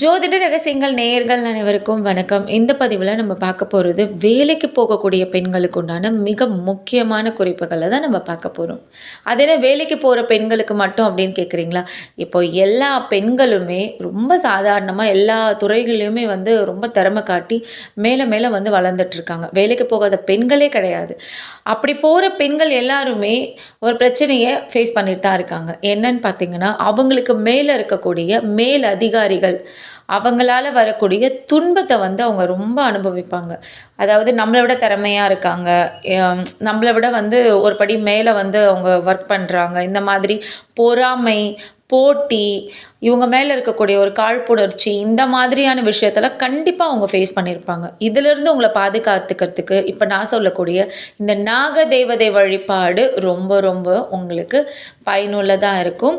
ஜோதிட ரகசியங்கள் நேயர்கள் அனைவருக்கும் வணக்கம். இந்த பதிவில் நம்ம பார்க்க போகிறது வேலைக்கு போகக்கூடிய பெண்களுக்கு உண்டான மிக முக்கியமான குறிப்புகளை தான் நம்ம பார்க்க போகிறோம். அது என்ன வேலைக்கு போகிற பெண்களுக்கு மட்டும் அப்படின்னு கேட்குறீங்களா? இப்போ எல்லா பெண்களுமே ரொம்ப சாதாரணமாக எல்லா துறைகளையுமே ரொம்ப திறமை காட்டி மேலே மேலே வளர்ந்துட்டுருக்காங்க. வேலைக்கு போகாத பெண்களே கிடையாது. அப்படி போகிற பெண்கள் எல்லாருமே ஒரு பிரச்சனையை ஃபேஸ் பண்ணிட்டு தான் இருக்காங்க. என்னன்னு பார்த்தீங்கன்னா, அவங்களுக்கு மேலே இருக்கக்கூடிய மேல் அதிகாரிகள் அவங்களால வரக்கூடிய துன்பத்தை அவங்க ரொம்ப அனுபவிப்பாங்க. அதாவது நம்மளை விட திறமையாக இருக்காங்க, நம்மளை விட ஒரு படி மேலே அவங்க ஒர்க் பண்ணுறாங்க. இந்த மாதிரி பொறாமை, போட்டி, இவங்க மேலே இருக்கக்கூடிய ஒரு காழ்ப்புணர்ச்சி, இந்த மாதிரியான விஷயத்தில் கண்டிப்பாக அவங்க ஃபேஸ் பண்ணியிருப்பாங்க. இதிலிருந்து உங்களை பாதுகாத்துக்கிறதுக்கு இப்போ நான் சொல்லக்கூடிய இந்த நாக தேவதை வழிபாடு ரொம்ப ரொம்ப உங்களுக்கு பயனுள்ளதாக இருக்கும்.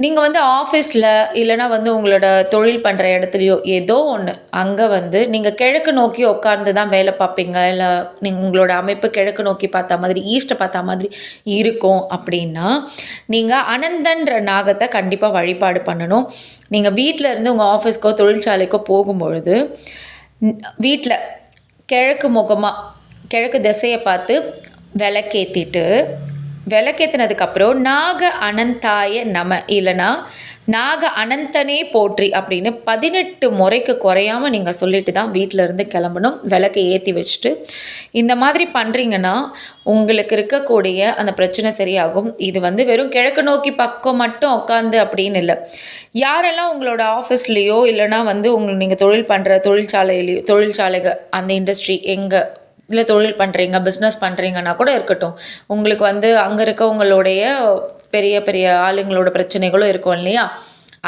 நீங்கள் ஆஃபீஸில் இல்லைனா உங்களோட தொழில் பண்ணுற இடத்துலையோ ஏதோ ஒன்று அங்கே நீங்கள் கிழக்கு நோக்கி உட்கார்ந்து தான் வேலை பார்ப்பீங்க, இல்லை உங்களோட அமைப்பு கிழக்கு நோக்கி பார்த்தா மாதிரி ஈஸ்ட்டை பார்த்தா மாதிரி இருக்கும் அப்படின்னா நீங்கள் அனந்தன்ற நாகத்தை கண்டிப்பாக வழிபாடு பண்ணணும். நீங்கள் வீட்டில் இருந்து உங்கள் ஆஃபீஸ்க்கோ தொழிற்சாலைக்கோ போகும்பொழுது வீட்டில் கிழக்கு முகமாக கிழக்கு திசையை பார்த்து விளக்கேற்றினதுக்கப்புறம் நாக அனந்தாய நம இல்லைனா நாக அனந்தனே போற்றி அப்படின்னு 18 முறைக்கு குறையாமல் நீங்கள் சொல்லிட்டு தான் வீட்டில் இருந்து கிளம்பணும். விளக்கை ஏற்றி வச்சுட்டு இந்த மாதிரி பண்ணுறீங்கன்னா உங்களுக்கு இருக்கக்கூடிய அந்த பிரச்சனை சரியாகும். இது வெறும் கிழக்கு நோக்கி பக்கம் மட்டும் உட்காந்து அப்படின்னு இல்லை. யாரெல்லாம் உங்களோட ஆஃபீஸ்லேயோ இல்லைனா நீங்கள் தொழில் பண்ணுற தொழிற்சாலைகள் அந்த இண்டஸ்ட்ரி எங்கே இல்லை தொழில் பண்ணுறீங்க, பிஸ்னஸ் பண்ணுறீங்கன்னா கூட இருக்கட்டும், உங்களுக்கு அங்கே இருக்க உங்களுடைய பெரிய பெரிய ஆளுங்களோட பிரச்சனைகளும் இருக்கும் இல்லையா?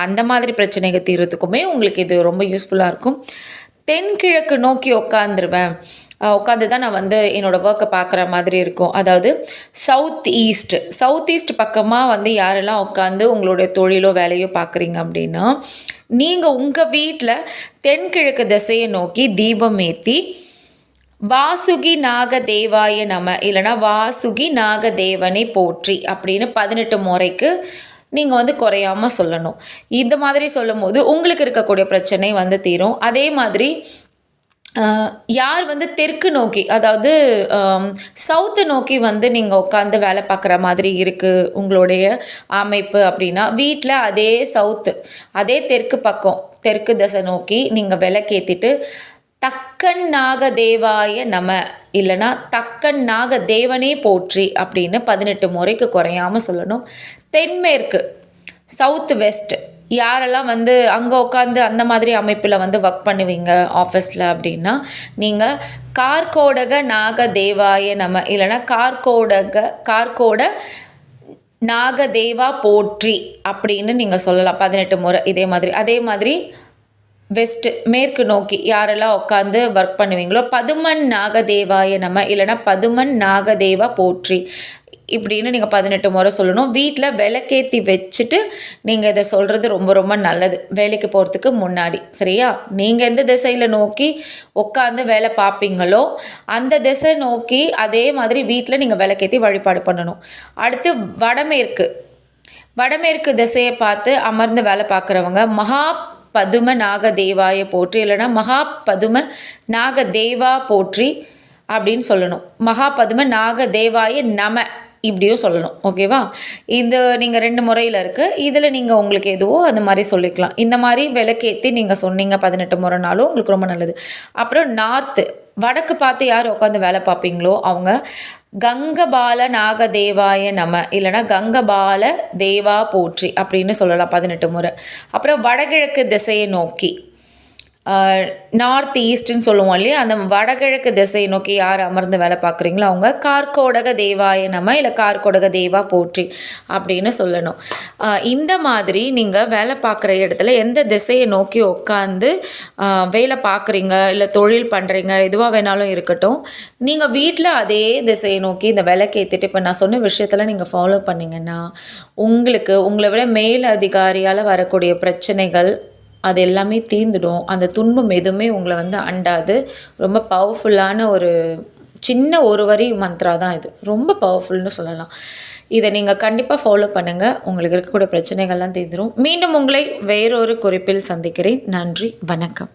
அந்த மாதிரி பிரச்சனைகள் தீர்றதுக்குமே உங்களுக்கு இது ரொம்ப யூஸ்ஃபுல்லாக இருக்கும். தென்கிழக்கு நோக்கி உட்காந்து தான் நான் என்னோடய ஒர்க்கை பார்க்குற மாதிரி இருக்கும். அதாவது சவுத் ஈஸ்ட் பக்கமாக யாரெல்லாம் உட்காந்து உங்களுடைய தொழிலோ வேலையோ பார்க்குறீங்க அப்படின்னா நீங்கள் உங்கள் வீட்டில் தென்கிழக்கு திசையை நோக்கி தீபம் ஏற்றி வாசுகி நாக தேவாய நம இல்லைனா வாசுகி நாக தேவனை போற்றி அப்படின்னு 18 முறைக்கு நீங்கள் குறையாமல் சொல்லணும். இந்த மாதிரி சொல்லும் போது உங்களுக்கு இருக்கக்கூடிய பிரச்சனை தீரும். அதே மாதிரி யார் தெற்கு நோக்கி அதாவது சவுத்து நோக்கி நீங்கள் உட்காந்து வேலை பார்க்குற மாதிரி இருக்குது உங்களுடைய அமைப்பு அப்படின்னா வீட்டில் அதே தெற்கு பக்கம் தெற்கு திசை நோக்கி நீங்கள் விளக்கேற்றிட்டு தக்கன் நாக தேவாய நம இல்லைனா தக்கன் நாக தேவனே போற்றி அப்படின்னு 18 முறைக்கு குறையாமல் சொல்லணும். தென்மேற்கு சவுத் வெஸ்ட் யாரெல்லாம் அங்கே உட்காந்து அந்த மாதிரி அமைப்பில் ஒர்க் பண்ணுவீங்க ஆஃபீஸில் அப்படின்னா நீங்கள் கார்கோடக நாக தேவாய நம இல்லைனா கார்கோட நாகதேவா போற்றி அப்படின்னு நீங்கள் சொல்லலாம் 18 முறை. அதே மாதிரி மேற்கு நோக்கி யாரெல்லாம் உட்காந்து ஒர்க் பண்ணுவீங்களோ பதுமன் நாகதேவாய நம இல்லைனா பதுமன் நாகதேவா போற்றி இப்படின்னு நீங்கள் 18 முறை சொல்லணும். வீட்டில் விளக்கேற்றி வச்சுட்டு நீங்கள் இதை சொல்கிறது ரொம்ப ரொம்ப நல்லது வேலைக்கு போகிறதுக்கு முன்னாடி. சரியா? நீங்கள் எந்த திசையில் நோக்கி உட்காந்து வேலை பார்ப்பீங்களோ அந்த திசை நோக்கி அதே மாதிரி வீட்டில் நீங்கள் விளக்கேற்றி வழிபாடு பண்ணணும். அடுத்து வடமேற்கு திசையை பார்த்து அமர்ந்து வேலை பார்க்குறவங்க மகா பதும நாக தேவாய போற்றி இல்லைனா மகா பதும நாக தேவா போற்றி அப்படின்னு சொல்லணும். மகா பதும நாக தேவாய நம இப்படியும் சொல்லணும். ஓகேவா? நீங்கள் 2 முறையில் இருக்குது. இதில் நீங்கள் உங்களுக்கு எதுவோ அந்த மாதிரி சொல்லிக்கலாம். இந்த மாதிரி விளக்கேற்றி நீங்கள் சொன்னீங்க 18 முறைனாலும் உங்களுக்கு ரொம்ப நல்லது. அப்புறம் வடக்கு பார்த்து யார் உட்காந்து வேலை பார்ப்பீங்களோ அவங்க கங்கபால நாக தேவாய நம இல்லைனா கங்கபால தேவா போற்றி அப்படின்னு சொல்லலாம் 18 முறை. அப்புறம் வடகிழக்கு திசையை நோக்கி நார்த் ஈஸ்ட்னு சொல்லுவோம் இல்லையா? அந்த வடகிழக்கு திசையை நோக்கி யார் அமர்ந்து வேலை பார்க்குறீங்களோ அவங்க கார்கோடக தேவாய நம இல்லை கார்கோடக தேவா போற்றி அப்படின்னு சொல்லணும். இந்த மாதிரி நீங்கள் வேலை பார்க்குற இடத்துல எந்த திசையை நோக்கி உட்காந்து வேலை பார்க்குறீங்க இல்லை தொழில் பண்ணுறீங்க எதுவாக வேணாலும் இருக்கட்டும், நீங்கள் வீட்டில் அதே திசையை நோக்கி இந்த விளக்கேற்றிட்டு இப்போ நான் சொன்ன விஷயத்தில் நீங்கள் ஃபாலோ பண்ணிங்கன்னா உங்களை விட மேல் அதிகாரியால் வரக்கூடிய பிரச்சனைகள் அது எல்லாமே தீர்ந்துடும். அந்த துன்பம் எதுவுமே உங்களை அண்டாது. ரொம்ப பவர்ஃபுல்லான ஒரு சின்ன ஒரு வரி மந்த்ரா தான் இது. ரொம்ப பவர்ஃபுல்னு சொல்லலாம். இதை நீங்கள் கண்டிப்பாக ஃபாலோ பண்ணுங்கள். உங்களுக்கு இருக்கக்கூடிய பிரச்சனைகள்லாம் தீர்ந்துரும். மீண்டும் உங்களை வேறொரு குறிப்பில் சந்திக்கிறேன். நன்றி, வணக்கம்.